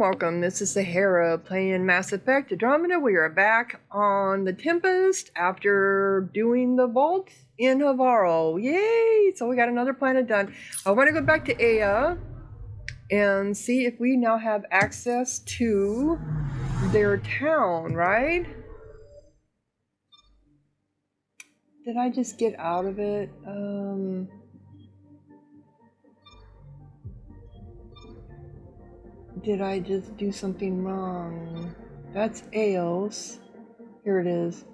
welcome. This is Sahara playing Mass Effect Andromeda. We are back on the Tempest after doing the vault in Havaro. Yay! So we got another planet done. I want to go back to Aya and see if we now have access to their town, right? Did I just get out of it? Did I just do something wrong? That's Eos. Here it is.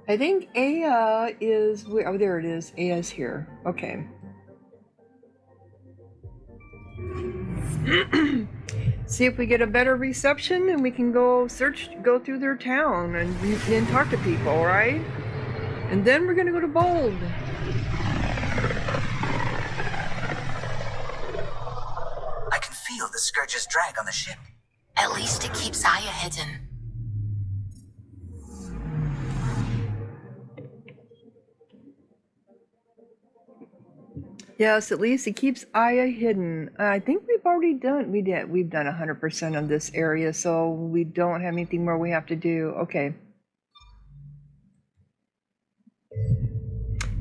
I think Aya is... Oh, there it is. Aya's here. Okay. See if we get a better reception and we can go through their town and talk to people, right? And then we're gonna go to Voeld. I can feel the Scourge's drag on the ship. At least it keeps Aya hidden. Yes, at least it keeps Aya hidden. I think we've already done, we've done 100% of this area, so we don't have anything more we have to do. Okay.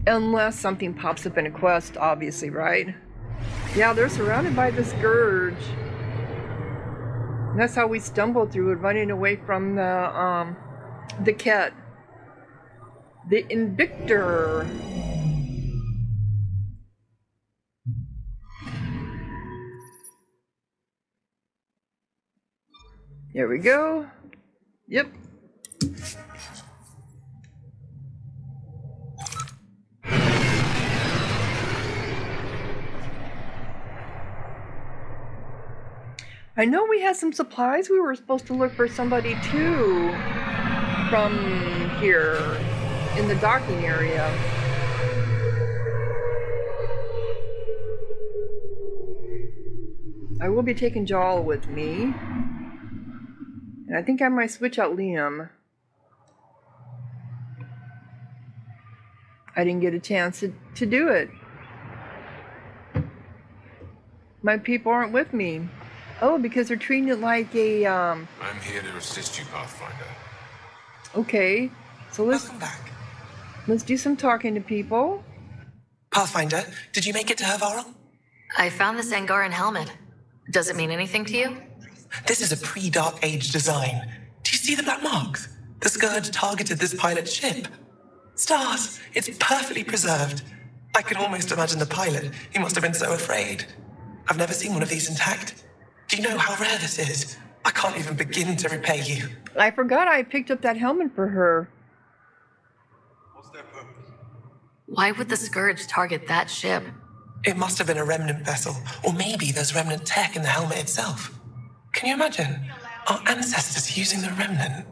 Unless something pops up in a quest, obviously, right? Yeah, they're surrounded by the Scourge. And that's how we stumbled through it, running away from the Ket. The Invictor. There we go. Yep. I know we had some supplies. We were supposed to look for somebody too from here in the docking area. I will be taking Jal with me. And I think I might switch out Liam. I didn't get a chance to do it. My people aren't with me. Oh, because they're treating it like a, I'm here to assist you, Pathfinder. Okay, so Welcome back. let's do some talking to people. Pathfinder, did you make it to Havaro? I found this Angaran helmet. Does it mean anything to you? This is a pre-Dark Age design. Do you see the black marks? The Scourge targeted this pilot's ship. Stars, it's perfectly preserved. I can almost imagine the pilot. He must have been so afraid. I've never seen one of these intact. Do you know how rare this is? I can't even begin to repay you. I forgot I picked up that helmet for her. What's their purpose? Why would the Scourge target that ship? It must have been a remnant vessel, or maybe there's remnant tech in the helmet itself. Can you imagine? Our ancestors using the remnant.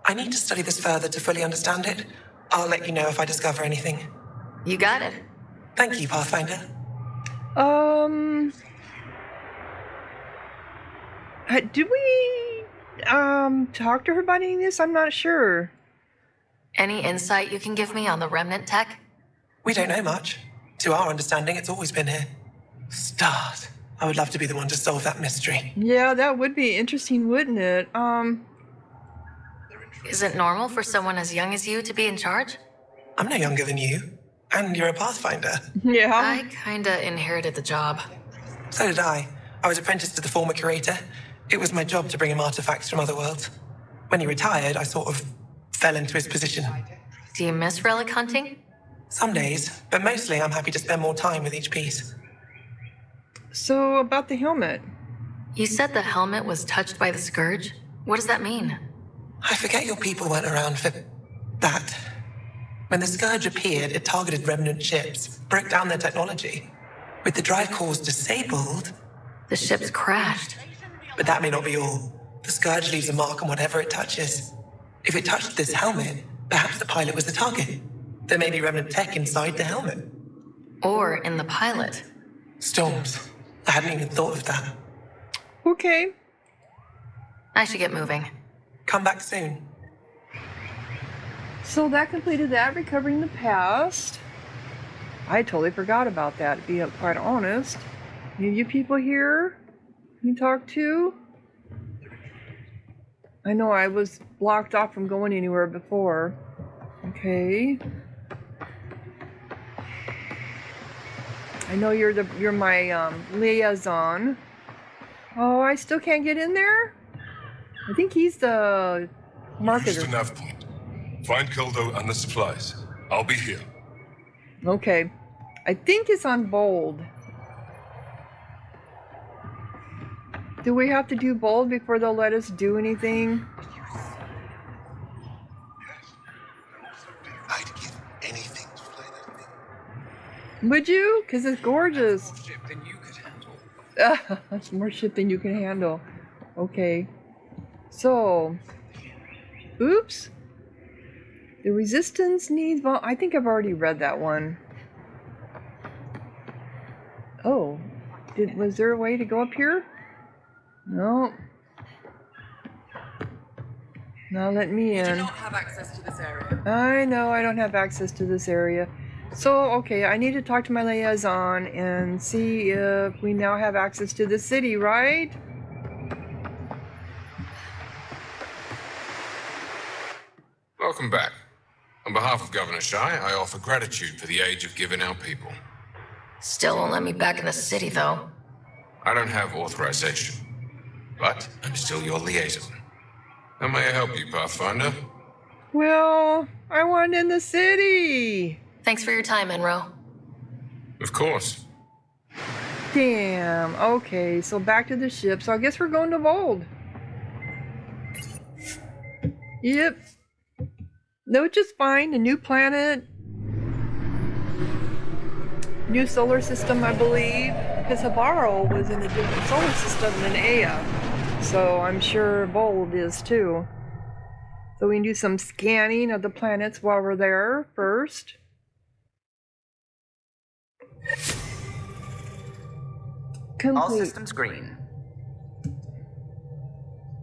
I need to study this further to fully understand it. I'll let you know if I discover anything. You got it. Thank you, Pathfinder. Did we talk to her about any of this? I'm not sure. Any insight you can give me on the remnant tech? We don't know much. To our understanding, it's always been here. Stars. I would love to be the one to solve that mystery. Yeah, that would be interesting, wouldn't it? Is it normal for someone as young as you to be in charge? I'm no younger than you. And you're a Pathfinder. Yeah. I kinda inherited the job. So did I. I was apprenticed to the former curator. It was my job to bring him artifacts from other worlds. When he retired, I sort of fell into his position. Do you miss relic hunting? Some days, but mostly I'm happy to spend more time with each piece. So, about the helmet. You said the helmet was touched by the Scourge? What does that mean? I forget your people weren't around for that. When the Scourge appeared, it targeted remnant ships, broke down their technology. With the drive cores disabled... The ship's crashed. But that may not be all. The Scourge leaves a mark on whatever it touches. If it touched this helmet, perhaps the pilot was the target. There may be remnant tech inside the helmet. Or in the pilot. Storms. I hadn't even thought of that. Okay. I should get moving. Come back soon. So that completed that, recovering the past. I totally forgot about that, to be quite honest. You people here? You talk to? I know I was blocked off from going anywhere before. Okay. I know you're my liaison. Oh, I still can't get in there? I think he's the Use the marketer. nav point. Find Kildo and the supplies. I'll be here. Okay. I think it's on bold. Do we have to do bold before they'll let us do anything? I'd give anything to fly that thing. Would you? Because it's gorgeous. Ship than you could handle. That's more shit than you can handle. Okay. So. Oops. The resistance needs... I think I've already read that one. Oh. Was there a way to go up here? No. Now let me You do in. not have access to this area. I know I don't have access to this area. So, okay, I need to talk to my liaison and see if we now have access to the city, right? Welcome back. On behalf of Governor Shai, I offer gratitude for the aid you've given our people. Still won't let me back in the city, though. I don't have authorization, but I'm still your liaison. How may I help you, Pathfinder? Well, I want in the city. Thanks for your time, Enro. Of course. Damn. Okay, so back to the ship. So I guess we're going to Voeld. Yep. No, just fine. A new planet. New solar system, I believe. Because Havaro was in a different solar system than Ea. So I'm sure Voeld is too. So we can do some scanning of the planets while we're there first. All Complete. systems green.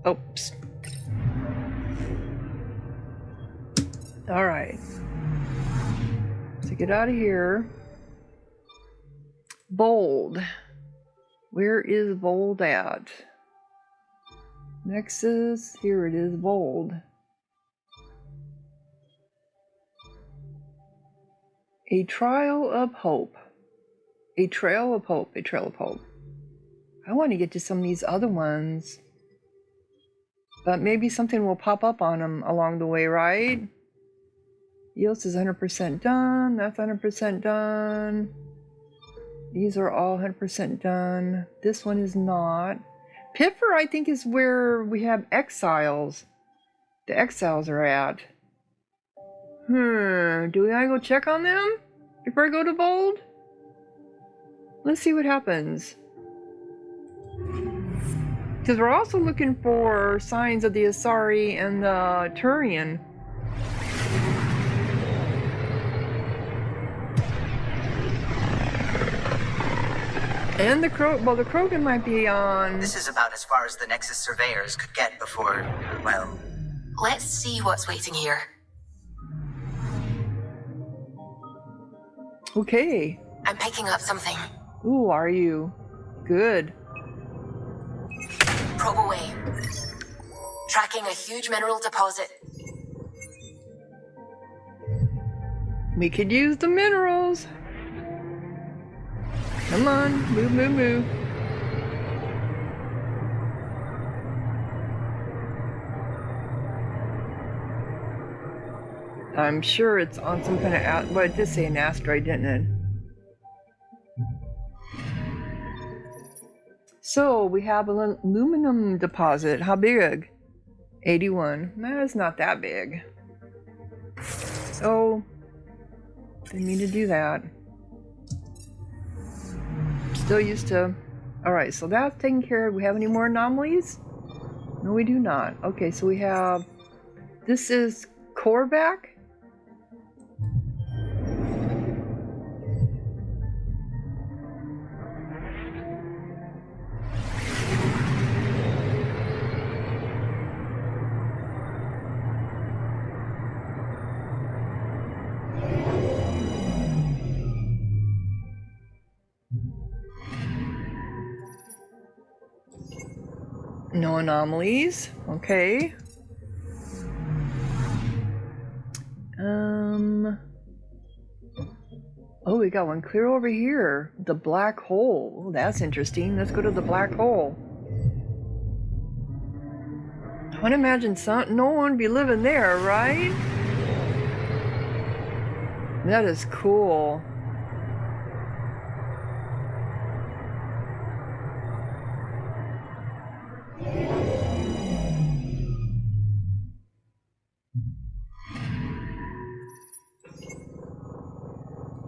Oops. All right. So get out of here. Voeld. Where is Voeld at? Nexus. Here it is, Voeld. A trial of hope. A trail of hope. A trail of hope. I want to get to some of these other ones. But maybe something will pop up on them along the way, right? EOS is 100% done. That's 100% done. These are all 100% done. This one is not. Piffer, I think, is where we have exiles. The exiles are at. Do I go check on them before I go to Voeld? Let's see what happens. Because we're also looking for signs of the Asari and the Turian. And the the Krogan might be on. This is about as far as the Nexus surveyors could get before, well... Let's see what's waiting here. Okay. I'm picking up something. Ooh, are you? Good. Probe away. Tracking a huge mineral deposit. We could use the minerals. Come on, move, move, move. I'm sure it's on some kind of well, it did say an asteroid, didn't it? So we have an aluminum deposit. How big? 81. No, it's not that big. Oh, didn't mean to do that. Still used to. Alright, so that's taken care of. We have any more anomalies? No, we do not. Okay, so we have. This is Korvac. No anomalies. Okay. Oh, we got one clear over here. The black hole. Oh, that's interesting. Let's go to the black hole. I want to imagine no one would be living there, right? That is cool.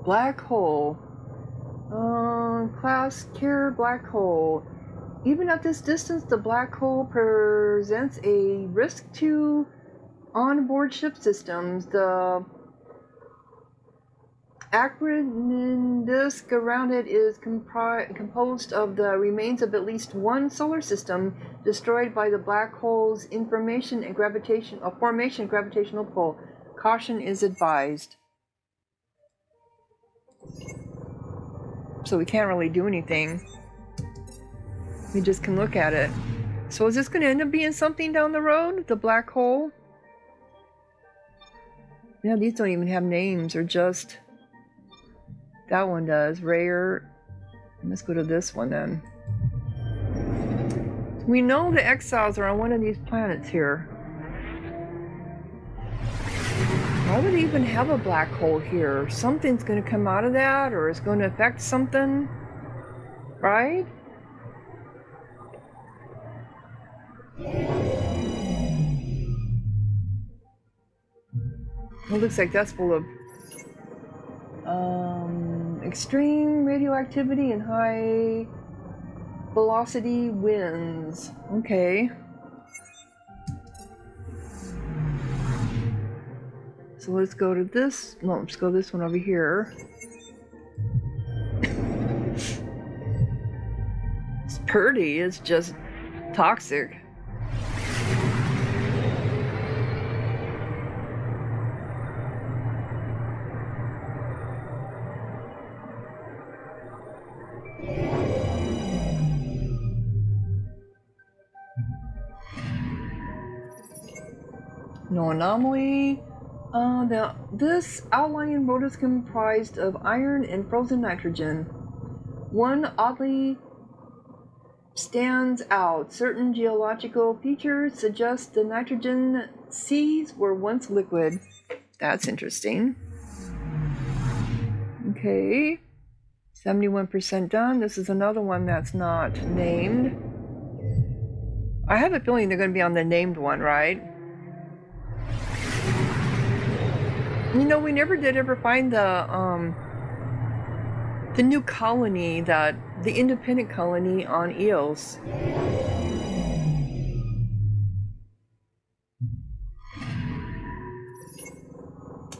Black hole. Class Care black hole. Even at this distance, the black hole presents a risk to onboard ship systems. The acrid disk around it is composed of the remains of at least one solar system destroyed by the black hole's formation and gravitational pull. Caution is advised. So we can't really do anything. We just can look at it. So is this going to end up being something down the road? The black hole? Yeah, these don't even have names, or just... That one does. Rare. Let's go to this one then. We know the exiles are on one of these planets here. Why would they even have a black hole here? Something's going to come out of that, or it's going to affect something, right? It looks like that's full of extreme radioactivity and high velocity winds. Okay. So let's go to this. No, let's go this one over here. It's pretty. It's just toxic. No anomaly. Now, this outlying world is comprised of iron and frozen nitrogen. One oddly stands out. Certain geological features suggest the nitrogen seas were once liquid. That's interesting. Okay. 71% done. This is another one that's not named. I have a feeling they're going to be on the named one, right? You know, we never did ever find the new colony, the independent colony on Eos.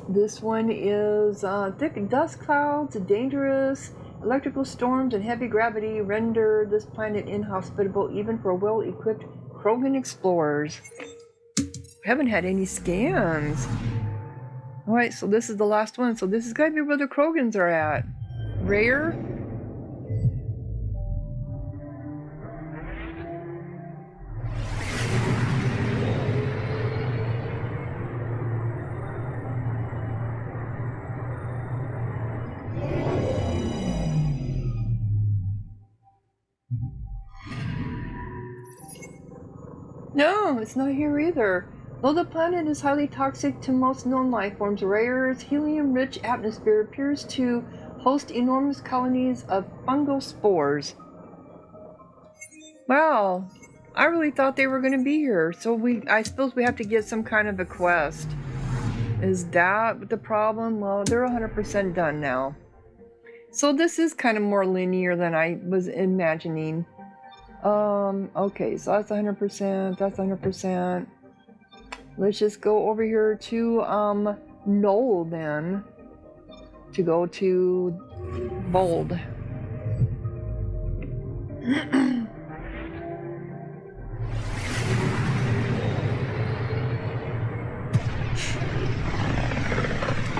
This one is thick dust clouds, dangerous electrical storms, and heavy gravity render this planet inhospitable even for well-equipped Krogan explorers. We haven't had any scans. Alright, so this is the last one. So this is gotta be where the Krogans are at. Rare? No, it's not here either. Though the planet is highly toxic to most known life forms, Rare's helium-rich atmosphere appears to host enormous colonies of fungal spores. Wow, I really thought they were going to be here. So I suppose we have to get some kind of a quest. Is that the problem? Well, they're 100% done now. So this is kind of more linear than I was imagining. Okay, so that's 100%, that's 100%. Let's just go over here to, Knoll then, to go to Voeld.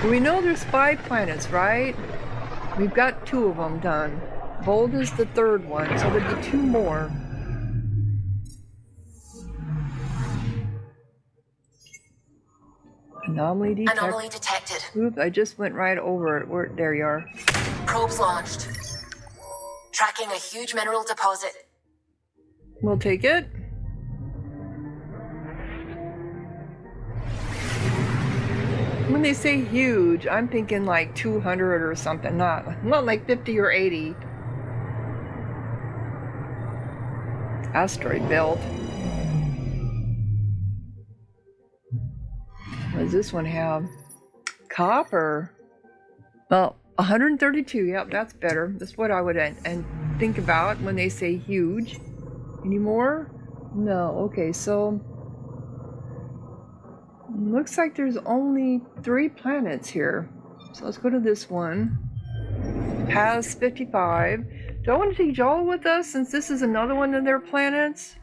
We know there's 5 planets, right? We've got 2 of them done. Voeld is the 3rd one, so there'll be 2 more. Anomaly detected. Anomaly detected. Oops, I just went right over it. There you are. Probes launched. Tracking a huge mineral deposit. We'll take it. When they say huge, I'm thinking like 200 or something, not like 50 or 80. Asteroid belt. What does this one have? Copper. Well, 132. Yep, that's better. That's what I would and think about when they say huge. Any more? No. Okay, so looks like there's only 3 planets here. So let's go to this one. Past 55. Do I want to take Joel with us since this is another one of their planets?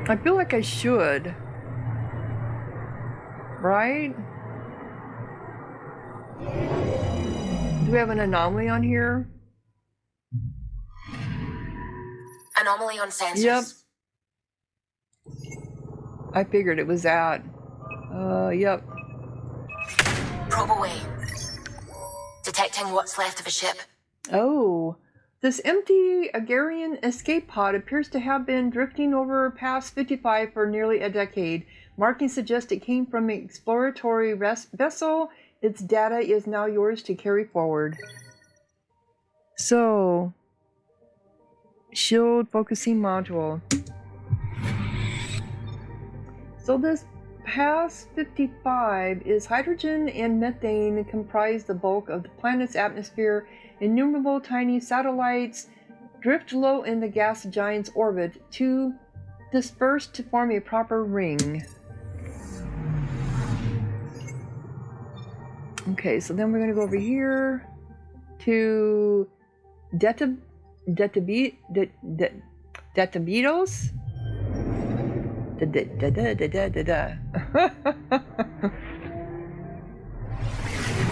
I feel like I should. Right? Do we have an anomaly on here? Anomaly on sensors. Yep. I figured it was that. Yep. Probe away. Detecting what's left of a ship. Oh. This empty Agarian escape pod appears to have been drifting over past 55 for nearly a decade. Markings suggest it came from an exploratory vessel. Its data is now yours to carry forward. So, shield focusing module. So this past 55 is hydrogen and methane comprise the bulk of the planet's atmosphere. Innumerable tiny satellites drift low in the gas giant's orbit to disperse to form a proper ring. Okay, so then we're going to go over here to Detabitos.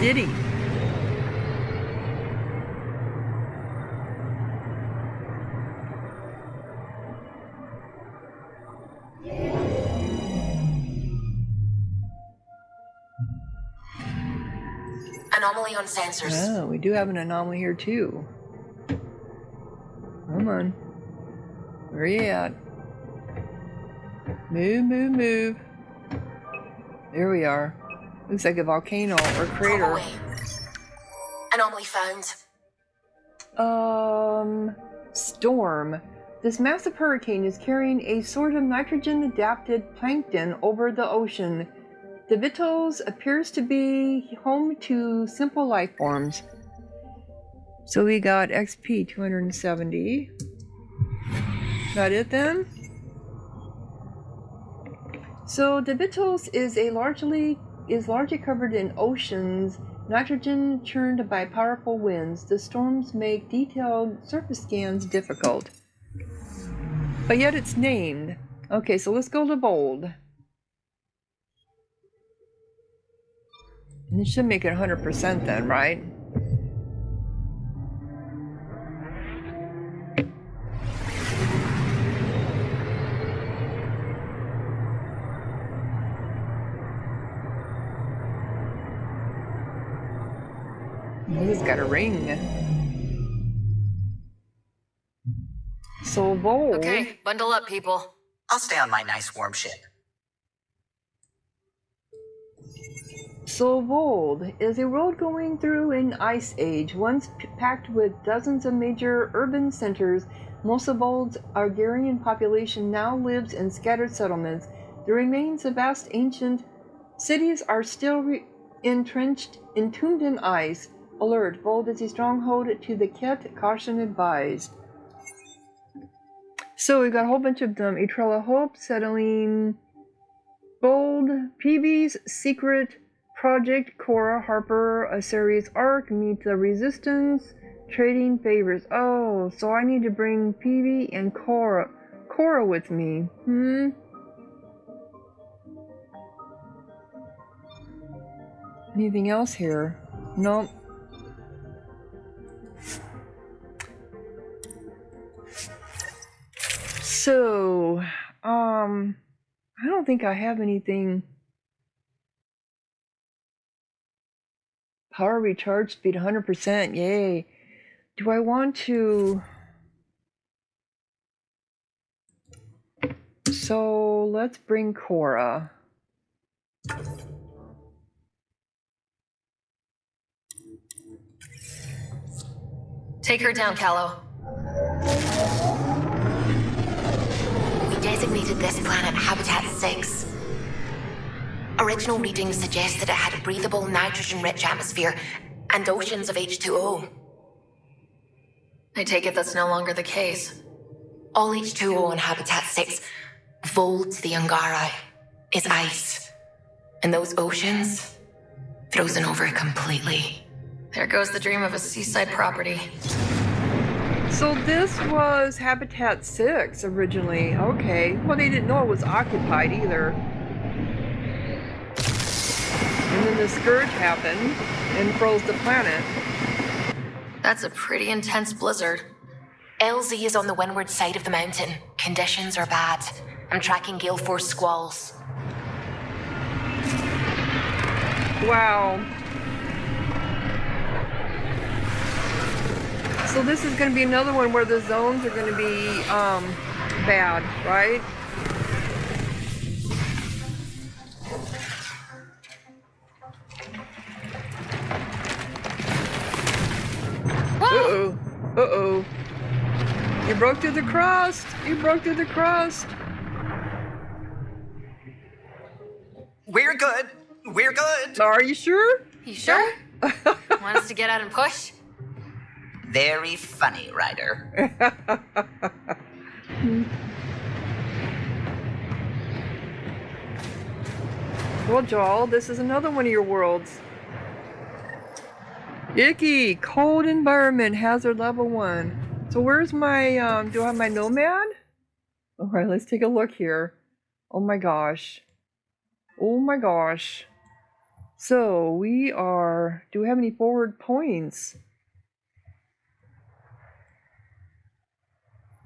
Diddy. Anomaly on sensors. Oh, we do have an anomaly here too. Come on. Where you at? Move, move, move. There we are. Looks like a volcano or crater. Anomaly found. Storm. This massive hurricane is carrying a sort of nitrogen-adapted plankton over the ocean. The Vitos appears to be home to simple life forms. So we got XP 270. That it then? So the Vitos is largely covered in oceans, nitrogen churned by powerful winds. The storms make detailed surface scans difficult. But yet it's named. Okay, so let's go to Voeld. And it should make it 100% then, right? He's got a ring. So Voeld. Okay, bundle up, people. I'll stay on my nice warm ship. So Voeld is a world going through an ice age, once packed with dozens of major urban centers. Most of Voeld's Argarian population now lives in scattered settlements. The remains of vast ancient cities are still entombed in ice. Alert, Voeld is a stronghold to the Ket, caution advised. So we got a whole bunch of them. Etrella Hope, Settling, Voeld, PB's Secret Project, Cora, Harper, a series arc, Meet the Resistance, Trading Favors. Oh, so I need to bring PB and Cora with me. Anything else here? Nope. So, I don't think I have anything. Power recharge speed 100%. Yay. Do I want to... So let's bring Cora. Take her down, Callow. We designated this planet Habitat 6. Original readings suggest that it had a breathable, nitrogen-rich atmosphere and oceans of H2O. I take it that's no longer the case. All H2O in Habitat 6, Voeld the Angara, is ice. And those oceans, frozen over completely. There goes the dream of a seaside property. So this was Habitat 6 originally. Okay. Well, they didn't know it was occupied either. And then the scourge happened and froze the planet. That's a pretty intense blizzard. LZ is on the windward side of the mountain. Conditions are bad. I'm tracking gale force squalls. Wow. So this is going to be another one where the zones are going to be bad, right? Uh-oh. Uh-oh. You broke through the crust. You broke through the crust. We're good. We're good. Are you sure? You sure? Want us to get out and push? Very funny, Ryder. Well, Joel, this is another one of your worlds. Icky, cold environment, hazard level 1. So where's my, do I have my nomad? All right, let's take a look here. Oh my gosh. Oh my gosh. So we are, do we have any forward points?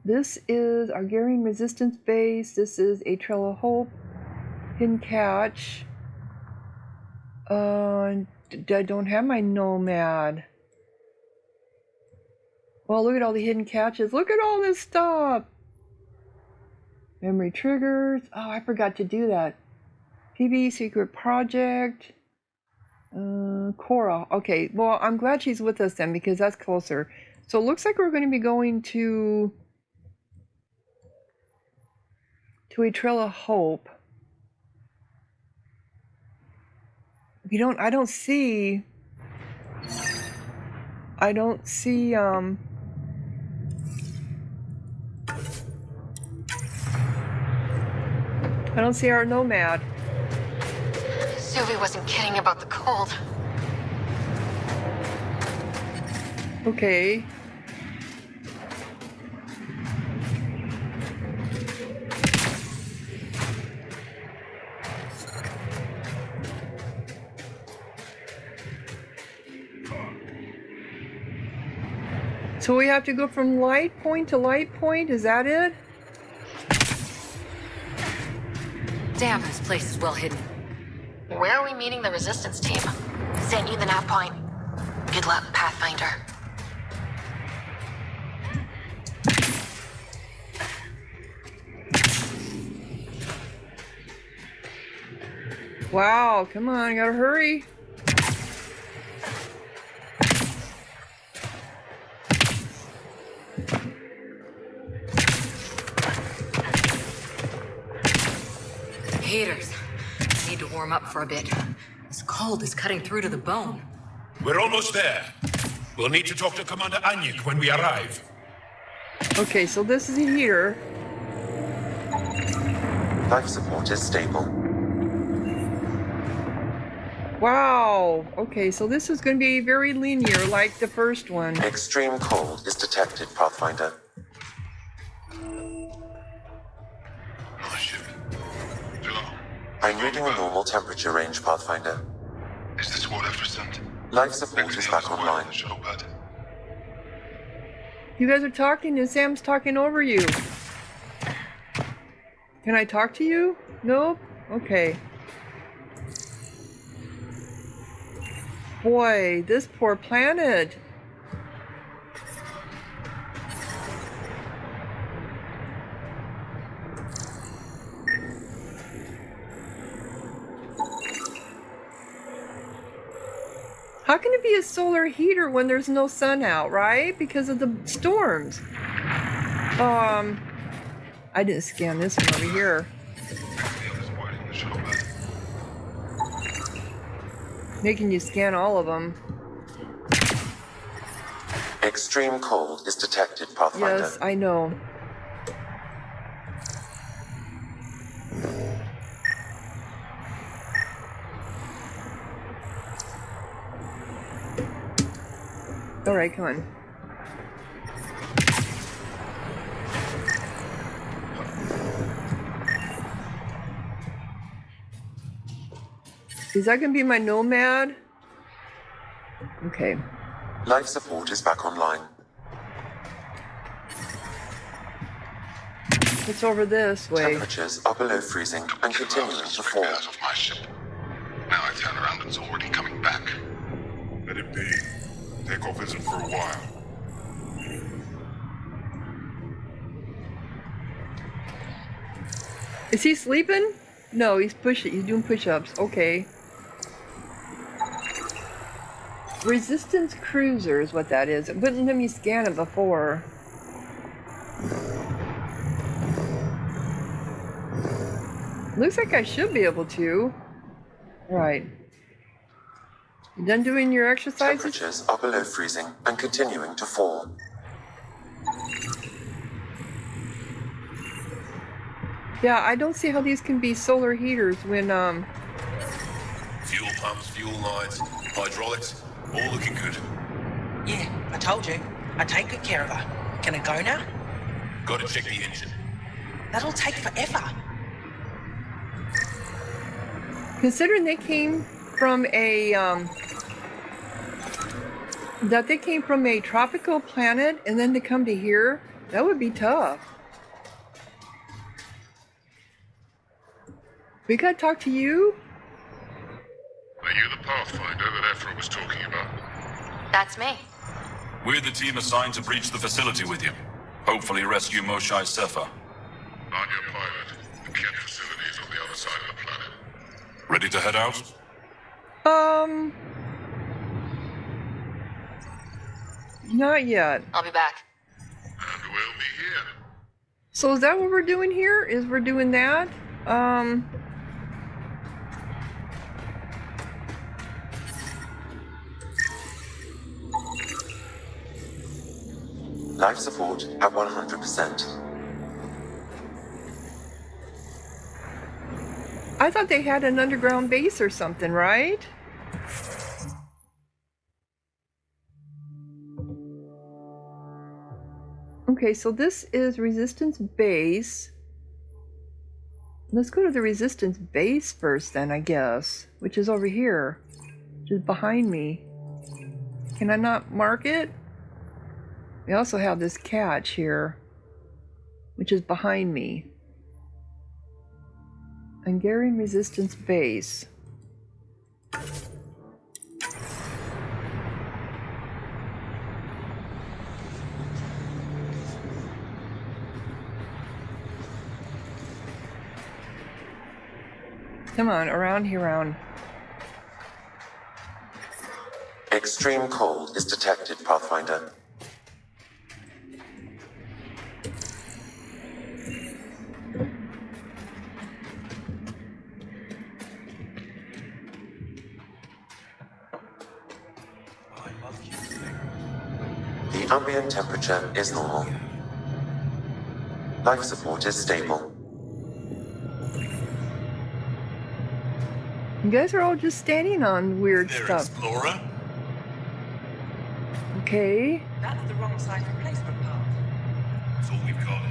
This is Argarian Resistance Base. This is a Trail of Hope. Hidden Catch. I don't have my nomad. Well, look at all the hidden catches. Look at all this stuff. Memory triggers. Oh, I forgot to do that. PB Secret Project. Cora. Okay, well, I'm glad she's with us then because that's closer. So it looks like we're going to be going to a Trail of Hope. I don't see I don't see our nomad. Sylvie wasn't kidding about the cold. Okay. So we have to go from light point to light point, is that it? Damn, this place is well hidden. Where are we meeting the resistance team? Sent you the nav point. Good luck, Pathfinder. Wow, come on, gotta hurry. Haters. Need to warm up for a bit. This cold is cutting through to the bone. We're almost there. We'll need to talk to Commander Anyik when we arrive. Okay, so this is here. Life support is stable. Wow. Okay, so this is going to be very linear like the first one. Extreme cold is detected, Pathfinder. I'm reading a normal temperature range, Pathfinder. Is this what I've sent? Life support is back online. You guys are talking and Sam's talking over you. Can I talk to you? Nope. Okay. Boy, this poor planet. How can it be a solar heater when there's no sun out, right? Because of the storms. I didn't scan this one over here. Making you scan all of them. Extreme cold is detected, Pathfinder. Yes, I know. All right, come on. Is that gonna be my nomad? Okay. Life support is back online. It's over this way. Temperatures are below freezing and continuing to fall. Out of my ship. Now I turn around and it's already coming back. Let it be. Takeoff isn't for a while. Is he sleeping? No, he's pushing. He's doing push-ups. Okay. Resistance cruiser is what that is. It wouldn't let me scan it before. Looks like I should be able to. Right. You done doing your exercises? Temperatures are below freezing and continuing to fall. Yeah, I don't see how these can be solar heaters when Fuel pumps, fuel lines, hydraulics, all looking good. Yeah, I told you. I take good care of her. Can I go now? Gotta check the engine. That'll take forever. considering they came from a tropical planet and then to come to here, that would be tough. We gotta talk to you? Are you the Pathfinder that Ephra was talking about? That's me. We're the team assigned to breach the facility with you. Hopefully rescue Moshai Sefa. I'm your pilot. The Kent facility is on the other side of the planet. Ready to head out? Not yet. I'll be back. And we'll be here. So is that what we're doing here? Is we're doing that? Life support at 100%. I thought they had an underground base or something, right? Okay, so this is Resistance Base. Let's go to the Resistance Base first then, I guess, which is over here, which is behind me. Can I not mark it? We also have this catch here, which is behind me. Hungarian Resistance Base. Come on, around here, around. Extreme cold is detected, Pathfinder. The ambient temperature is normal. Life support is stable. You guys are all just standing on weird stuff. Explorer? Okay. That's the wrong side replacement part. That's all we've got.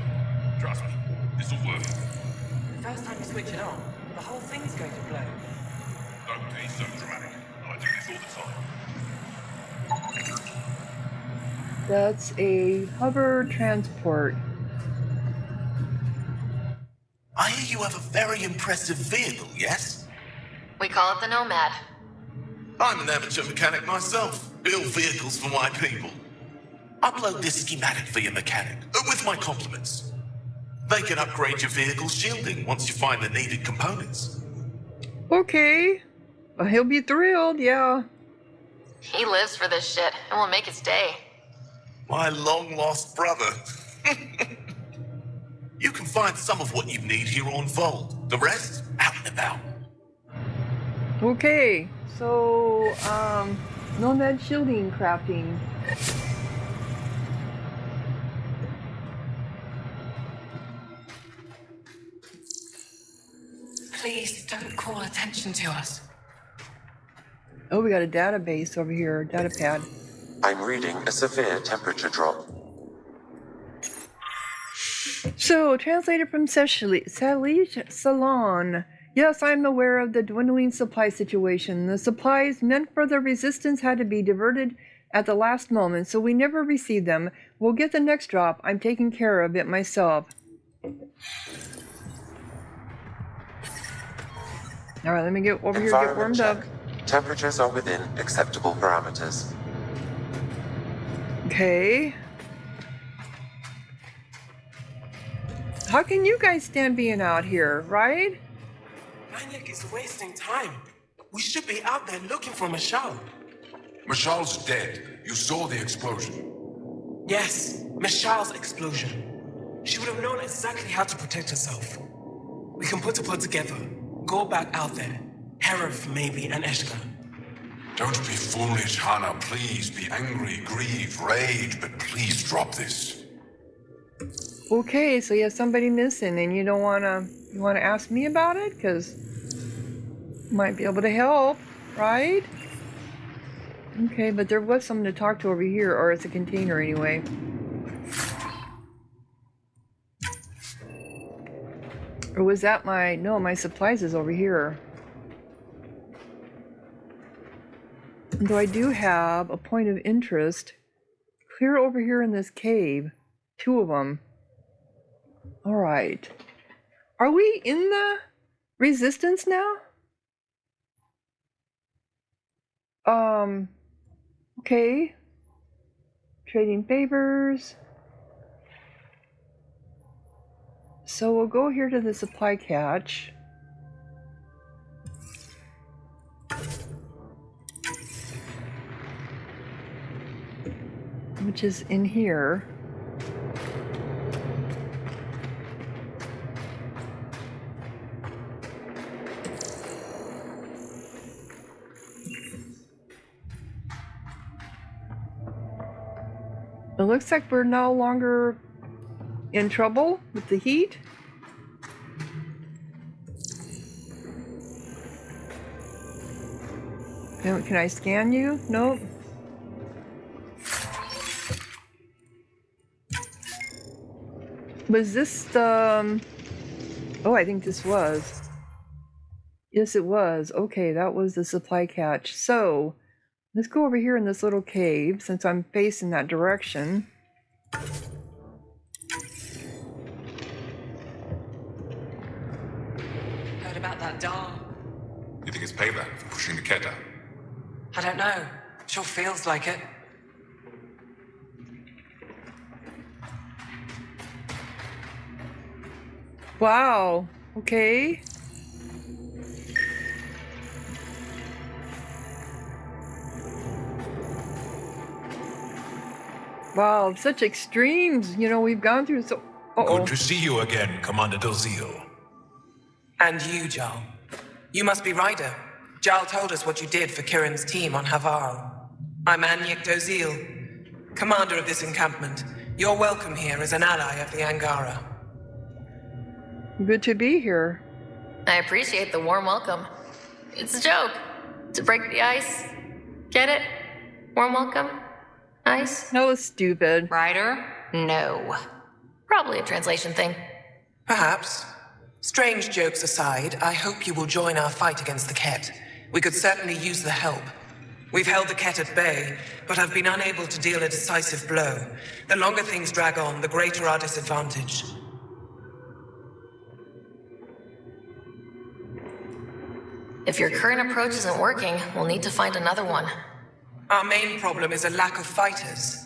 Trust me, this'll work. The first time you switch it on, the whole thing's going to blow. Don't be so dramatic. I do this all the time. That's a hover transport. I hear you have a very impressive vehicle, yes? We call it the Nomad. I'm an amateur mechanic myself. Build vehicles for my people. Upload this schematic for your mechanic, with my compliments. They can upgrade your vehicle's shielding once you find the needed components. Okay. Well, he'll be thrilled, yeah. He lives for this shit and will make his day. My long-lost brother. You can find some of what you need here on Voeld. The rest, out and about. Okay. So, Nomad shielding crafting. Please don't call attention to us. Oh, we got a database over here, data pad. I'm reading a severe temperature drop. So, translated from Salish Salon. Yes, I'm aware of the dwindling supply situation. The supplies meant for the resistance had to be diverted at the last moment, so we never received them. We'll get the next drop. I'm taking care of it myself. All right, let me get over here and get warmed up. Temperatures are within acceptable parameters. Okay. How can you guys stand being out here, right? Maniac is wasting time. We should be out there looking for Michelle. Michelle's dead. You saw the explosion. Yes, Michelle's explosion. She would have known exactly how to protect herself. We can put a pod together. Go back out there. Herif, maybe, and Eshka. Don't be foolish, Hannah. Please be angry, grieve, rage, but please drop this. Okay, so you have somebody missing and you don't wanna ask me about it? Cause might be able to help, right? Okay, but there was someone to talk to over here, or it's a container anyway. Or was that my supplies is over here. Though I do have a point of interest clear over here in this cave. 2 of them. All right. Are we in the resistance now? Okay. Trading favors. So we'll go here to the supply catch. Which is in here. It looks like we're no longer in trouble with the heat. Can I scan you? Nope. Was this the... Oh, I think this was. Yes, it was. Okay, that was the supply catch. So, let's go over here in this little cave, since I'm facing that direction. Heard about that doll? You think it's payback for pushing the Keta? I don't know. Sure feels like it. Wow. Okay. Wow, such extremes. You know, we've gone through so... Uh-oh. Good to see you again, Commander Dozil. And you, Jarl. You must be Ryder. Jarl told us what you did for Kirin's team on Havarl. I'm Anyek Dozil, commander of this encampment. You're welcome here as an ally of the Angara. Good to be here. I appreciate the warm welcome. It's a joke. To break the ice. Get it? Warm welcome? Ice? That was stupid. Ryder? No. Probably a translation thing. Perhaps. Strange jokes aside, I hope you will join our fight against the Ket. We could certainly use the help. We've held the Ket at bay, but have been unable to deal a decisive blow. The longer things drag on, the greater our disadvantage. If your current approach isn't working, we'll need to find another one. Our main problem is a lack of fighters.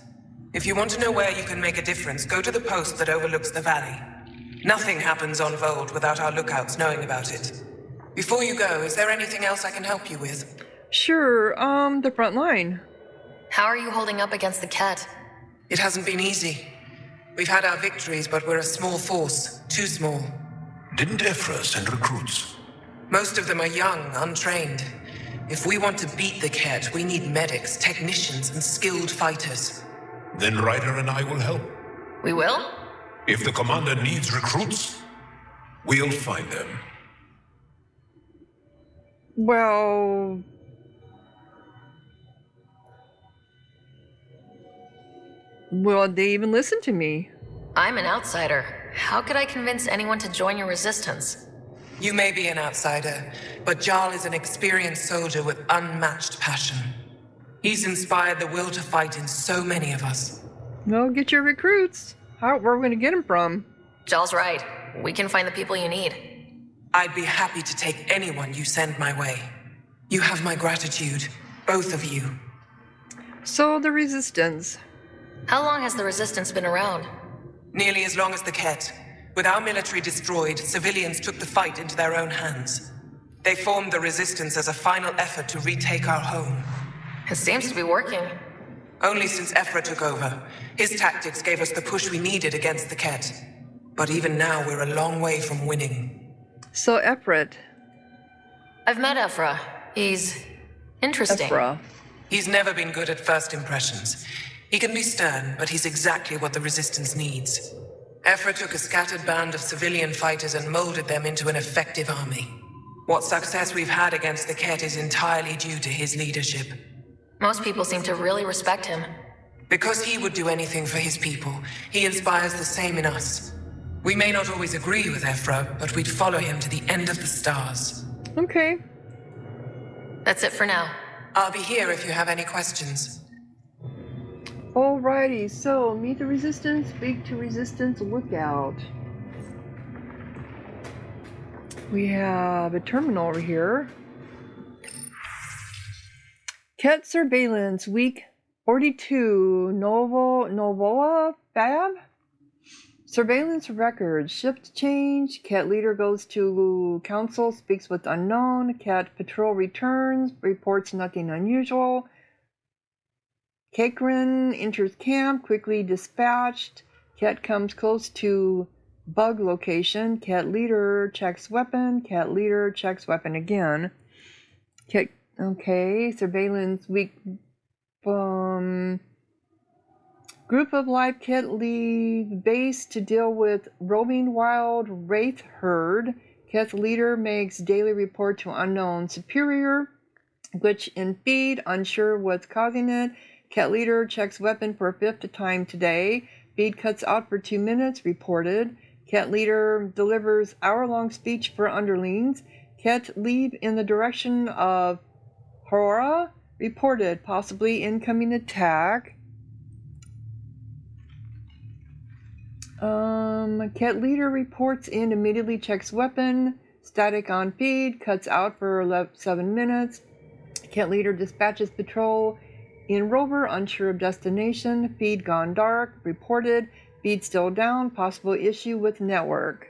If you want to know where you can make a difference, go to the post that overlooks the valley. Nothing happens on Voeld without our lookouts knowing about it. Before you go, is there anything else I can help you with? Sure, the front line. How are you holding up against the Ket? It hasn't been easy. We've had our victories, but we're a small force. Too small. Didn't Ephra send recruits? Most of them are young, untrained. If we want to beat the Ket, we need medics, technicians, and skilled fighters. Then Ryder and I will help. We will? If the commander needs recruits, we'll find them. Well... Will they even listen to me? I'm an outsider. How could I convince anyone to join your resistance? You may be an outsider, but Jarl is an experienced soldier with unmatched passion. He's inspired the will to fight in so many of us. Well, get your recruits. Where are we going to get them from? Jarl's right. We can find the people you need. I'd be happy to take anyone you send my way. You have my gratitude, both of you. So, the Resistance. How long has the Resistance been around? Nearly as long as the Ket. With our military destroyed, civilians took the fight into their own hands. They formed the Resistance as a final effort to retake our home. It seems to be working. Only since Ephra took over. His tactics gave us the push we needed against the Ket. But even now, we're a long way from winning. So, Ephra. I've met Ephra. He's interesting. Ephra. He's never been good at first impressions. He can be stern, but he's exactly what the Resistance needs. Ephra took a scattered band of civilian fighters and molded them into an effective army. What success we've had against the Ket is entirely due to his leadership. Most people seem to really respect him. Because he would do anything for his people, he inspires the same in us. We may not always agree with Ephra, but we'd follow him to the end of the stars. Okay. That's it for now. I'll be here if you have any questions. Alrighty, so meet the Resistance, speak to Resistance lookout. We have a terminal over here. Ket surveillance, week 42, Novoa Fab? Surveillance records, shift change, Ket leader goes to council, speaks with unknown, Ket patrol returns, reports nothing unusual. Kakrin enters camp, quickly dispatched. Ket comes close to bug location. Ket leader checks weapon. Ket leader checks weapon again. Ket, okay, surveillance week. Group of live Ket leave base to deal with roving wild wraith herd. Ket's leader makes daily report to unknown superior. Glitch in feed, unsure what's causing it. Ket leader checks weapon for a fifth time today. Feed cuts out for 2 minutes, reported. Ket leader delivers hour-long speech for underlings. Ket leave in the direction of Aurora, reported, possibly incoming attack. Ket leader reports in, immediately checks weapon. Static on feed, cuts out for 7 minutes. Ket leader dispatches patrol. In rover, unsure of destination, feed gone dark, reported, feed still down, possible issue with network.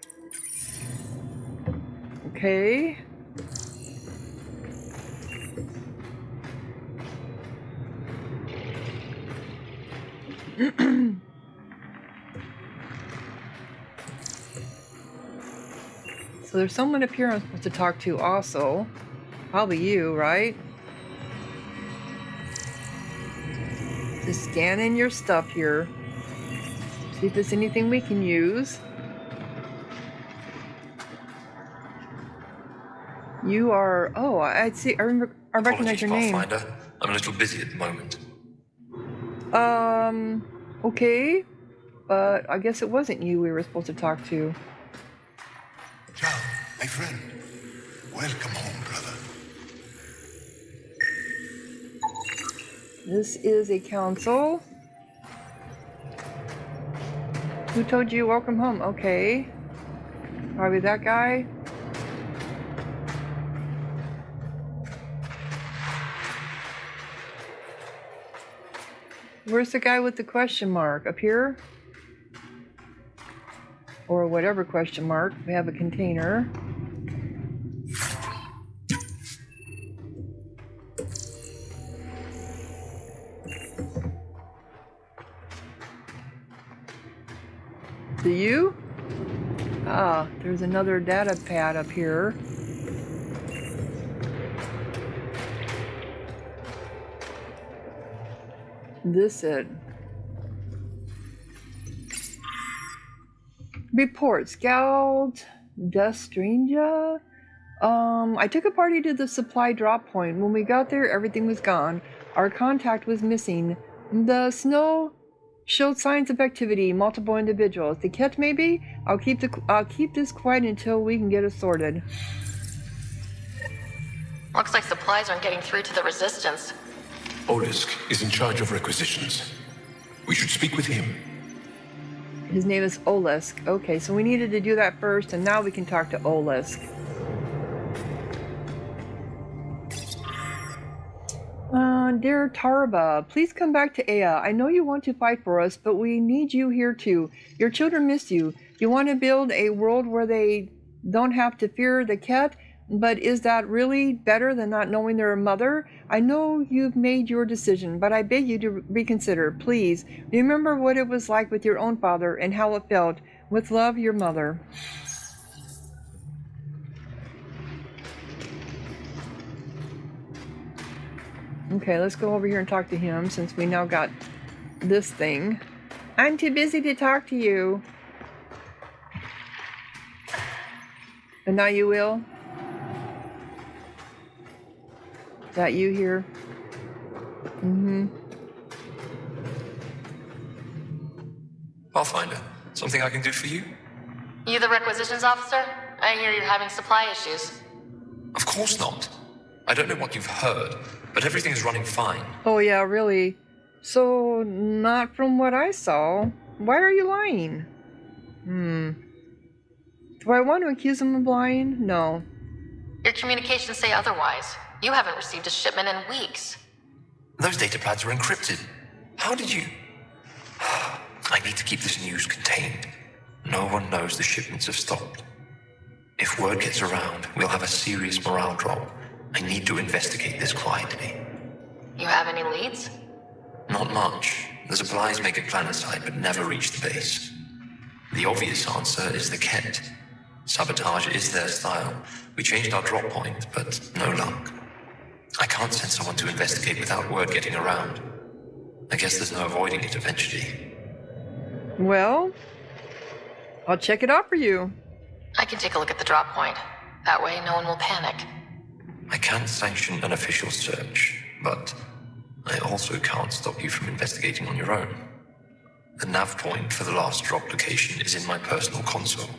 Okay. So there's someone up here I'm supposed to talk to also. Probably you, right? Just scan in your stuff here. See if there's anything we can use. You are... Oh, I see. I recognize your name. Pathfinder. I'm a little busy at the moment. Okay. But I guess it wasn't you we were supposed to talk to. Ciao, my friend. Welcome home, brother. This is a council. Who told you welcome home? Okay. Probably that guy. Where's the guy with the question mark? Up here? Or whatever question mark. We have a container. Do you? Ah, there's another data pad up here. This it. Report, Scout, Destranger. I took a party to the supply drop point. When we got there, everything was gone. Our contact was missing. The snow showed signs of activity, multiple individuals. The cat maybe? I'll keep this quiet until we can get it sorted. Looks like supplies aren't getting through to the resistance. Olisk is in charge of requisitions. We should speak with him. His name is Olisk. Okay, so we needed to do that first, and now we can talk to Olisk. Dear Tarba, please come back to Ea. I know you want to fight for us, but we need you here too. Your children miss you. You want to build a world where they don't have to fear the cat, but is that really better than not knowing their mother? I know you've made your decision, but I beg you to reconsider. Please, remember what it was like with your own father and how it felt. With love, your mother. Okay, let's go over here and talk to him since we now got this thing. I'm too busy to talk to you. And now you will? Is that you here? Mm-hmm. Pathfinder, something I can do for you? You the requisitions officer? I hear you're having supply issues. Of course not. I don't know what you've heard, but everything's running fine. Oh yeah, really? So, not from what I saw. Why are you lying? Do I want to accuse him of lying? No. Your communications say otherwise. You haven't received a shipment in weeks. Those data pads are encrypted. How did you... I need to keep this news contained. No one knows the shipments have stopped. If word gets around, we'll have a serious morale drop. I need to investigate this quietly. You have any leads? Not much. The supplies make it planetside, but never reach the base. The obvious answer is the Kent. Sabotage is their style. We changed our drop point, but no luck. I can't send someone to investigate without word getting around. I guess there's no avoiding it eventually. Well, I'll check it out for you. I can take a look at the drop point. That way, no one will panic. I can't sanction an official search, but I also can't stop you from investigating on your own. The nav point for the last drop location is in my personal console.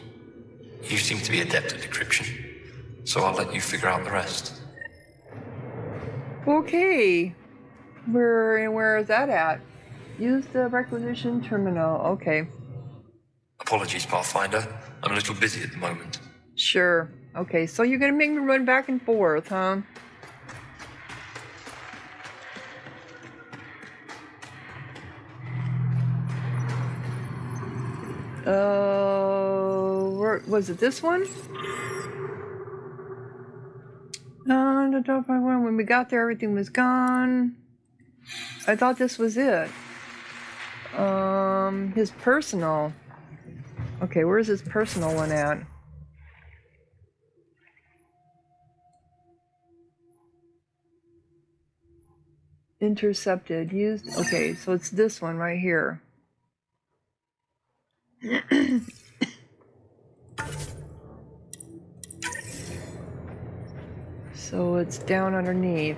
You seem to be adept at decryption, so I'll let you figure out the rest. Okay. Where is that at? Use the requisition terminal. Okay. Apologies, Pathfinder. I'm a little busy at the moment. Sure. Okay, so you're gonna make me run back and forth, huh? Where was it? This one? The top one. When we got there, everything was gone. I thought this was it. His personal. Okay, where's his personal one at? Intercepted. Used. Okay, so it's this one right here. So it's down underneath.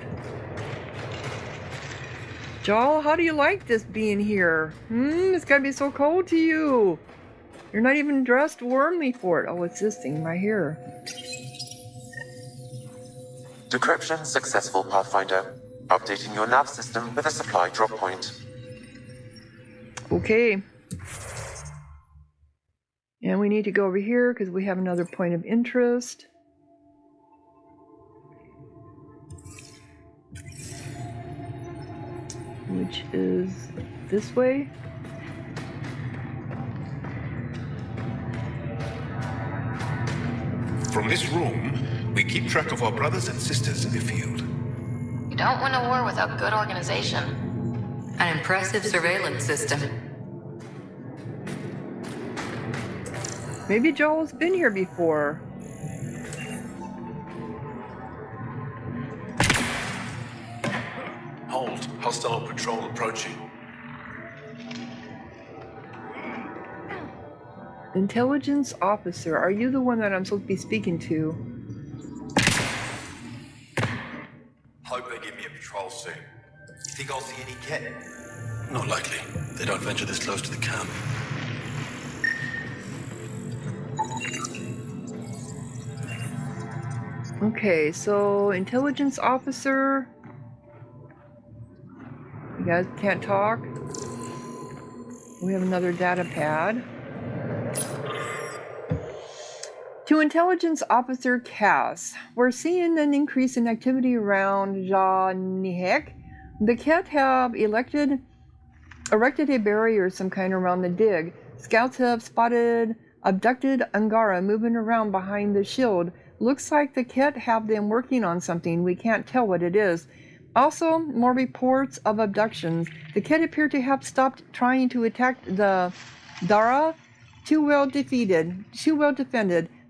Jal, how do you like this being here? It's gotta be so cold to you. You're not even dressed warmly for it. Oh, it's this thing right here. Decryption successful, Pathfinder. Updating your nav system with a supply drop point. Okay. And we need to go over here because we have another point of interest. which is this way. From this room, we keep track of our brothers and sisters in the field. You don't win a war without good organization. An impressive surveillance system. Maybe Joel's been here before. Hold. Hostile patrol approaching. Intelligence officer, are you the one that I'm supposed to be speaking to? Hope they give me a patrol soon. You think I'll see any kit? Not likely. They don't venture this close to the camp. Okay, so intelligence officer. You guys can't talk. We have another data pad. To Intelligence Officer Cass, we're seeing an increase in activity around Janihek. The Ket have erected a barrier of some kind around the dig. Scouts have spotted abducted Angara moving around behind the shield. Looks like the Ket have them working on something. We can't tell what it is. Also, more reports of abductions. The Ket appear to have stopped trying to attack the Dara. Too well defended.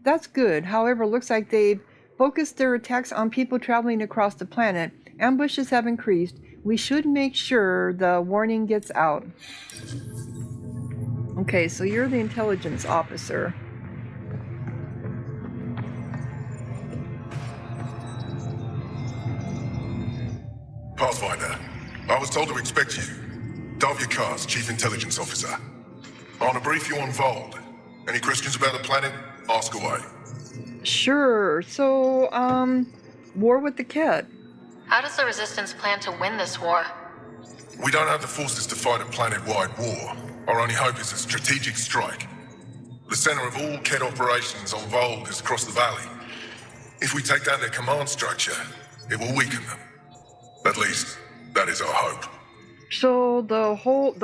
That's good. However, looks like they've focused their attacks on people traveling across the planet. Ambushes have increased. We should make sure the warning gets out. Okay, so you're the intelligence officer. Pathfinder, I was told to expect you. Davia Kars, Chief Intelligence Officer. I want to brief you on Voeld. Any questions about the planet? Ask away. Sure. So, war with the Ket. How does the Resistance plan to win this war? We don't have the forces to fight a planet-wide war. Our only hope is a strategic strike. The center of all Ket operations on Voeld is across the valley. If we take down their command structure, it will weaken them. At least, that is our hope. So the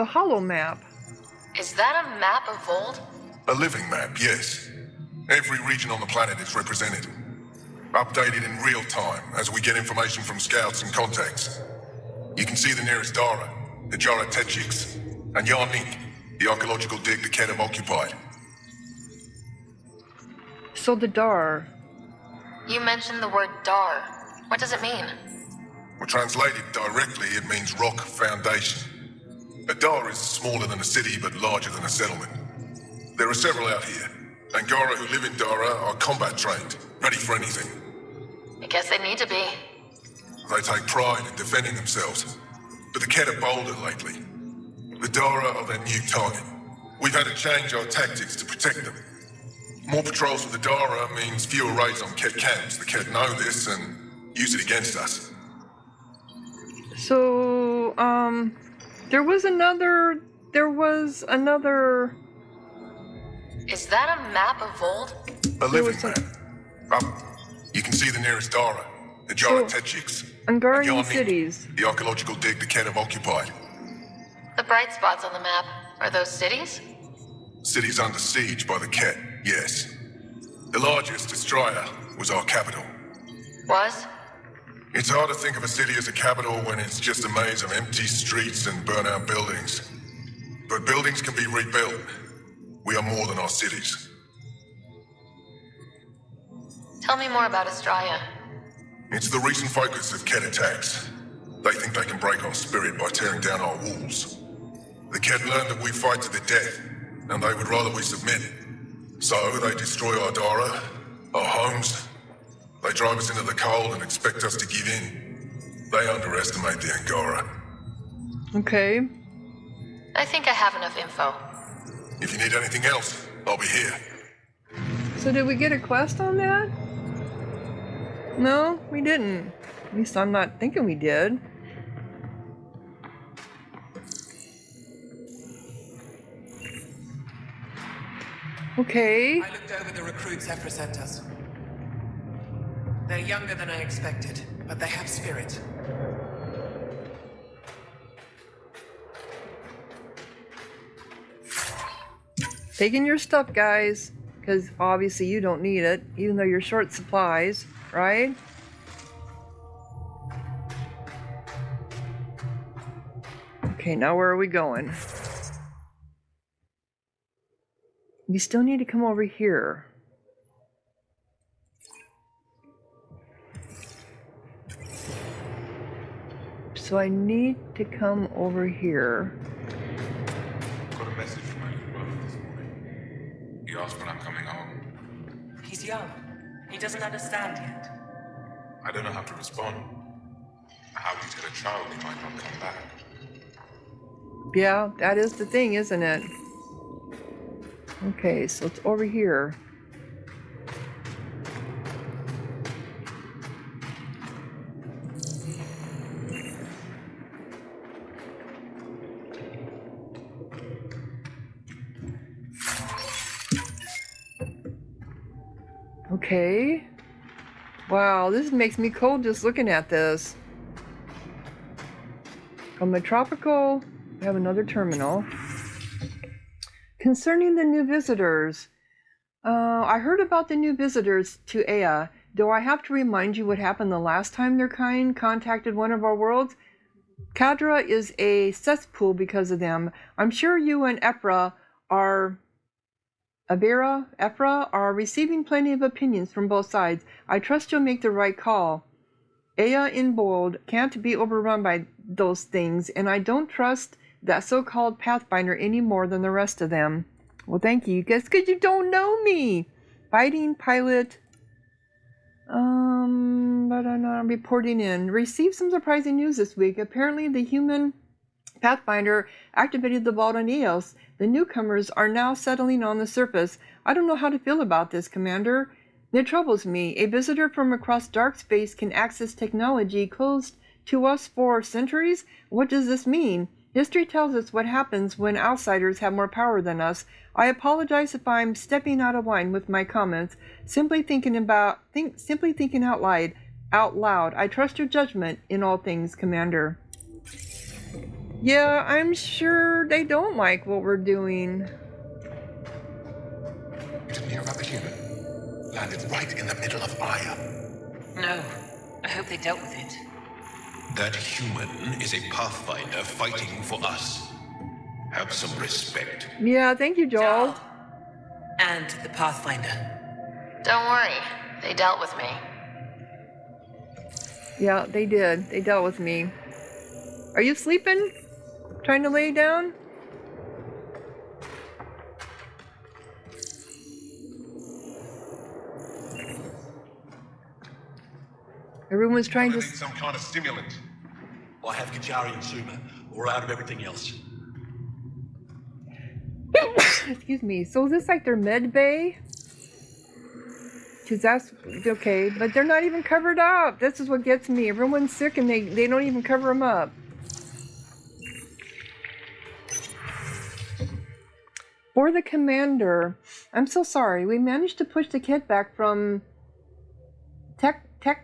hollow map. Is that a map of Voeld? A living map, yes. Every region on the planet is represented. Updated in real time as we get information from scouts and contacts. You can see the nearest Dara, the Jara Tetchiks, and Yarnik, the archaeological dig the Ket have occupied. So the Dar. You mentioned the word Dar. What does it mean? Well, translated directly, it means rock foundation. A Dar is smaller than a city, but larger than a settlement. There are several out here. Angara who live in Dara are combat trained, ready for anything. I guess they need to be. They take pride in defending themselves. But the Ket are bolder lately. The Dara are their new target. We've had to change our tactics to protect them. More patrols with the Dara means fewer raids on Ket camps. The Ket know this and use it against us. So, there was another... Is that a map of Voeld? A living map. Up, you can see the nearest Dara, the Jara Tetchiks, Angarian cities. The archaeological dig the Ket have occupied. The bright spots on the map, are those cities? Cities under siege by the Ket, yes. The largest, Destroyer, was our capital. Was? It's hard to think of a city as a capital when it's just a maze of empty streets and burnt-out buildings. But buildings can be rebuilt. We are more than our cities. Tell me more about Astraea. It's the recent focus of Ket attacks. They think they can break our spirit by tearing down our walls. The Ket learned that we fight to the death, and they would rather we submit. So they destroy our Dara, our homes. They drive us into the cold and expect us to give in. They underestimate the Angara. Okay. I think I have enough info. If you need anything else, I'll be here. So did we get a quest on that? No, we didn't. At least I'm not thinking we did. Okay. I looked over the recruits Ephra sent us. They're younger than I expected, but they have spirit. Taking your stuff, guys, because obviously you don't need it, even though you're short supplies, right? Okay, now where are we going? We still need to come over here. So I need to come over here. Got a message from my little brother this morning. He asked when I'm coming home. He's young. He doesn't understand yet. I don't know how to respond. How do you tell a child he might not come back? Yeah, that is the thing, isn't it? Okay, so it's over here. Okay. Wow, this makes me cold just looking at this. On the tropical, we have another terminal. Concerning the new visitors, I heard about the new visitors to Ea. Do I have to remind you what happened the last time their kind contacted one of our worlds? Kadra is a cesspool because of them. I'm sure you and Ephra are receiving plenty of opinions from both sides. I trust you'll make the right call. Ea in Voeld can't be overrun by those things, and I don't trust that so-called Pathfinder any more than the rest of them. Well, thank you, guys, because you don't know me. Fighting pilot. But I'm not reporting in. Received some surprising news this week. Apparently, the human Pathfinder activated the vault on Eos. The newcomers are now settling on the surface. I don't know how to feel about this, Commander. It troubles me. A visitor from across dark space can access technology closed to us for centuries? What does this mean? History tells us what happens when outsiders have more power than us. I apologize if I'm stepping out of line with my comments. Simply thinking out loud. I trust your judgment in all things, Commander. Yeah, I'm sure they don't like what we're doing. You didn't hear about the human? Landed right in the middle of Aya. No. I hope they dealt with it. That human is a Pathfinder fighting for us. Have some respect. Yeah, thank you, Joel. And the Pathfinder. Don't worry. They dealt with me. Yeah, they did. They dealt with me. Are you sleeping? Trying to lay down? Everyone's trying to... need some kind of stimulant. I have Kajari and Suma. We're out of everything else. Excuse me. So is this like their med bay? Because that's... Okay, but they're not even covered up. This is what gets me. Everyone's sick and they don't even cover them up. For the commander, I'm so sorry. We managed to push the kit back from Techix,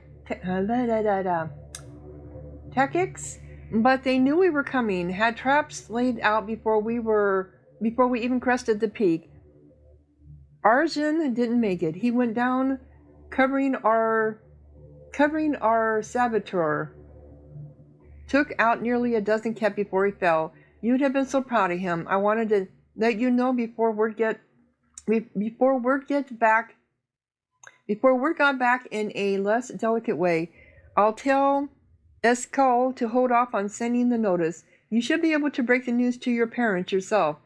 but they knew we were coming. Had traps laid out before we even crested the peak. Arjun didn't make it. He went down, covering our saboteur. Took out nearly a dozen Ket before he fell. You'd have been so proud of him. I wanted to let you know before word got back in a less delicate way. I'll tell Escal to hold off on sending the notice. You should be able to break the news to your parents yourself.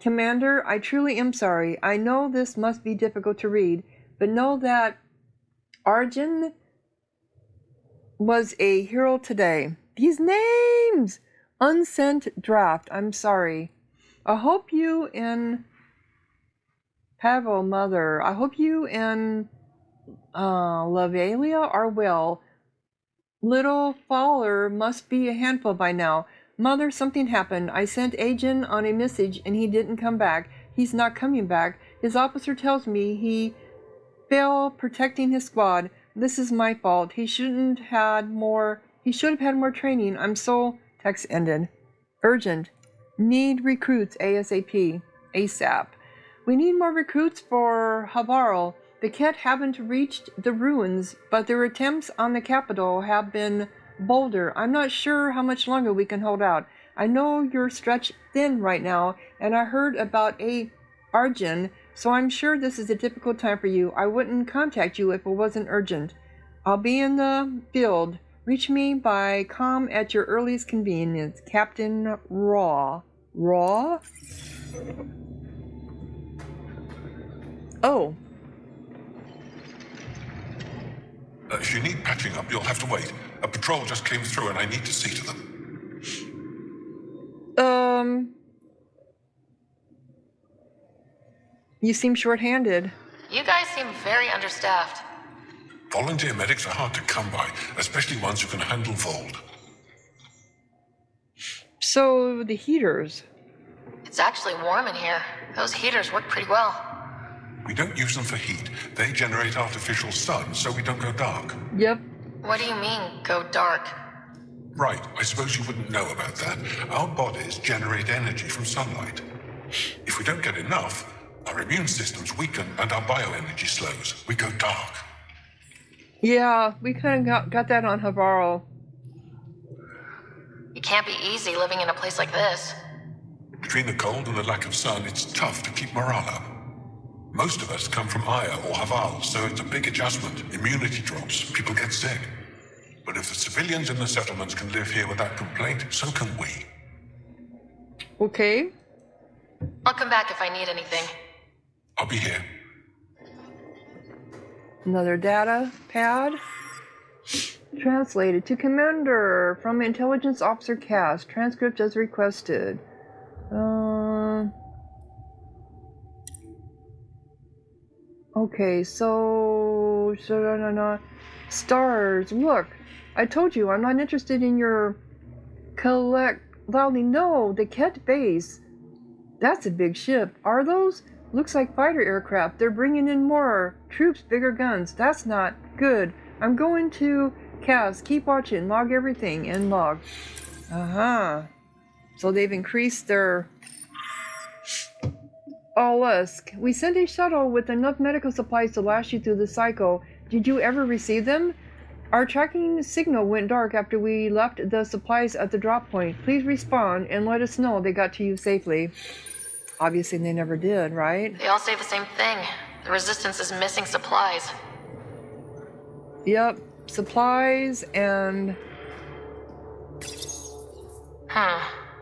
Commander, I truly am sorry. I know this must be difficult to read, but know that Arjun was a hero today. These names! Unsent draft. I'm sorry. I hope you and Pavel Mother. I hope you and Lavalia are well. Little Fowler must be a handful by now. Mother, something happened. I sent Agent on a message and he didn't come back. He's not coming back. His officer tells me he failed protecting his squad. This is my fault. He should have had more training. I'm so... Text ended. Urgent. Need recruits ASAP. ASAP. We need more recruits for Havarl. The Ket haven't reached the ruins, but their attempts on the capital have been bolder. I'm not sure how much longer we can hold out. I know you're stretched thin right now, and I heard about a Arjun, so I'm sure this is a difficult time for you. I wouldn't contact you if it wasn't urgent. I'll be in the field. Reach me by comm at your earliest convenience. Captain Raw. Raw? Oh. If you need patching up, you'll have to wait. A patrol just came through and I need to see to them. You seem short-handed. You guys seem very understaffed. Volunteer medics are hard to come by, especially ones who can handle Voeld. So, the heaters. It's actually warm in here. Those heaters work pretty well. We don't use them for heat. They generate artificial sun, so we don't go dark. Yep. What do you mean, go dark? Right, I suppose you wouldn't know about that. Our bodies generate energy from sunlight. If we don't get enough, our immune systems weaken and our bioenergy slows. We go dark. Yeah, we kind of got that on Havarl. It can't be easy living in a place like this. Between the cold and the lack of sun, it's tough to keep morale up. Most of us come from Aya or Haval, so it's a big adjustment. Immunity drops, people get sick. But if the civilians in the settlements can live here without complaint, so can we. Okay. I'll come back if I need anything. I'll be here. Another data pad. Translated to Commander from Intelligence Officer Cass. Transcript as requested. Okay, so stars. Look, I told you I'm not interested in your loudly. No, the Ket base. That's a big ship. Are those? Looks like fighter aircraft. They're bringing in more troops, bigger guns. That's not good. I'm going to Cass. Keep watching. Log everything and log. So they've increased their All-Usk. We sent a shuttle with enough medical supplies to last you through the cycle. Did you ever receive them? Our tracking signal went dark after we left the supplies at the drop point. Please respond and let us know they got to you safely. Obviously they never did, right? They all say the same thing. The Resistance is missing supplies. Yep, supplies and...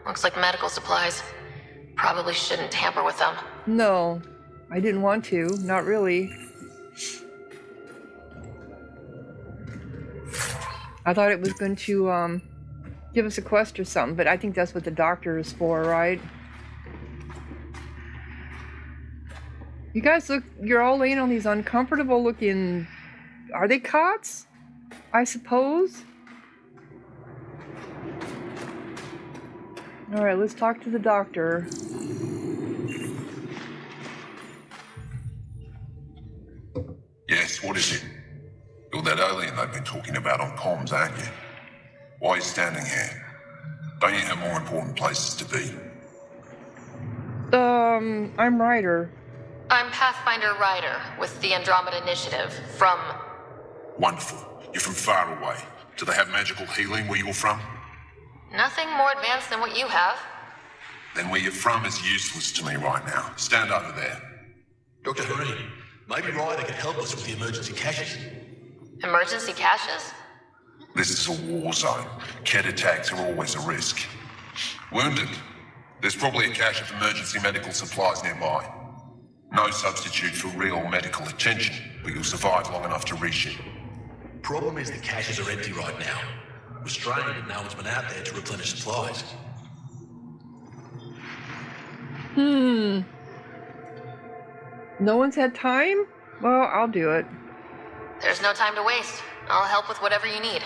Looks like medical supplies. Probably shouldn't tamper with them. No, I didn't want to. Not really. I thought it was going to give us a quest or something, but I think that's what the doctor is for, right? You guys look, you're all laying on these uncomfortable looking, are they cots? I suppose? Alright, let's talk to the doctor. Yes, what is it? You're that alien they've been talking about on comms, aren't you? Why are you standing here? Don't you have more important places to be? I'm Ryder. I'm Pathfinder Ryder with the Andromeda Initiative from... Wonderful. You're from far away. Do they have magical healing where you're from? Nothing more advanced than what you have. Then where you're from is useless to me right now. Stand over there. Dr. Hareen, maybe Ryder can help us with the emergency caches. Emergency caches? This is a war zone. Ket attacks are always a risk. Wounded? There's probably a cache of emergency medical supplies nearby. No substitute for real medical attention, but you'll survive long enough to reach it. Problem is the caches are empty right now. We're strained and no one's been out there to replenish supplies. No one's had time? Well, I'll do it. There's no time to waste. I'll help with whatever you need.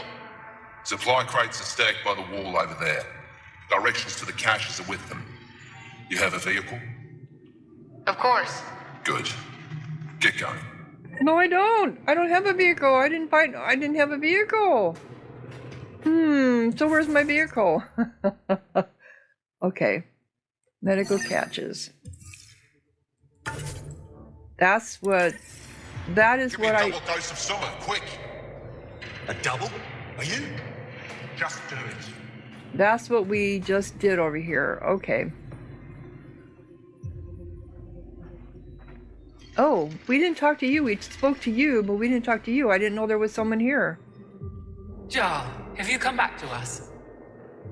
Supply crates are stacked by the wall over there. Directions to the caches are with them. You have a vehicle? Of course. Good. Get going. No, I don't. I don't have a vehicle. I didn't have a vehicle. So where's my vehicle? Okay. Medical catches. That is what I... Double dose of summer, quick! A double? Are you? Just do it. That's what we just did over here. Okay. Oh, we didn't talk to you. We spoke to you, but we didn't talk to you. I didn't know there was someone here. Jarl, have you come back to us?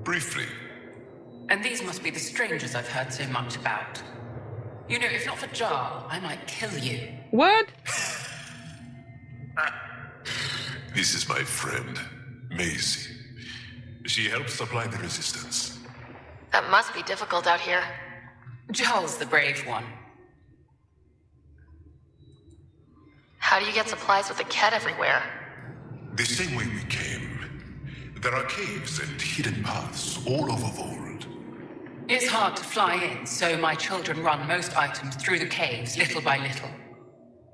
Briefly. And these must be the strangers I've heard so much about. You know, if not for Jarl, I might kill you. What? This is my friend, Maisie. She helps supply the resistance. That must be difficult out here. Jarl's the brave one. How do you get supplies with the Ket everywhere? The same way we came. There are caves and hidden paths all over Voeld. It's hard to fly in, so my children run most items through the caves, little by little.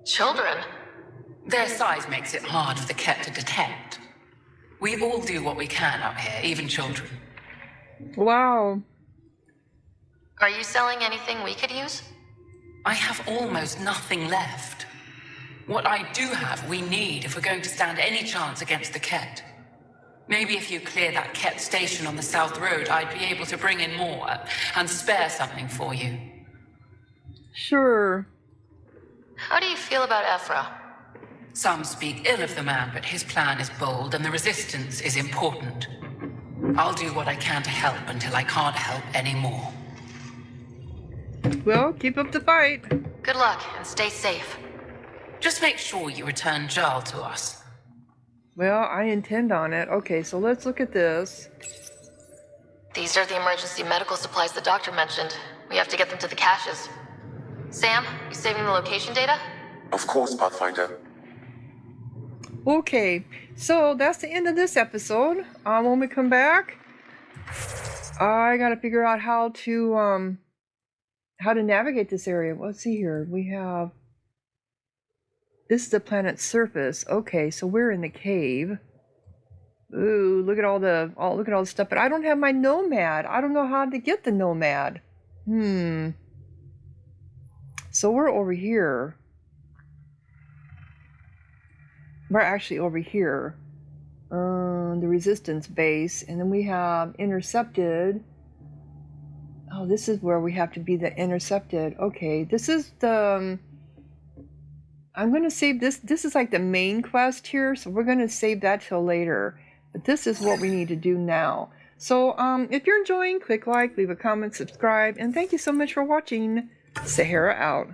Children? Their size makes it hard for the Ket to detect. We all do what we can out here, even children. Wow. Are you selling anything we could use? I have almost nothing left. What I do have, we need if we're going to stand any chance against the Ket. Maybe if you clear that Ket station on the South Road, I'd be able to bring in more and spare something for you. Sure. How do you feel about Ephra? Some speak ill of the man, but his plan is bold and the resistance is important. I'll do what I can to help until I can't help anymore. Well, keep up the fight. Good luck and stay safe. Just make sure you return Jarl to us. Well, I intend on it. Okay, so let's look at this. These are the emergency medical supplies the doctor mentioned. We have to get them to the caches. Sam, you saving the location data? Of course, Pathfinder. Okay, so that's the end of this episode. When we come back, I gotta figure out how to navigate this area. Let's see here. We have... This is the planet's surface. Okay, so we're in the cave. Ooh, look at all the stuff. But I don't have my nomad. I don't know how to get the nomad. So we're over here. We're actually over here. The resistance base. And then we have intercepted. Oh, this is where we have to be the intercepted. Okay, this is the... I'm going to save this. This is like the main quest here, so we're going to save that till later. But this is what we need to do now. So if you're enjoying, click like, leave a comment, subscribe, and thank you so much for watching. Sahara out.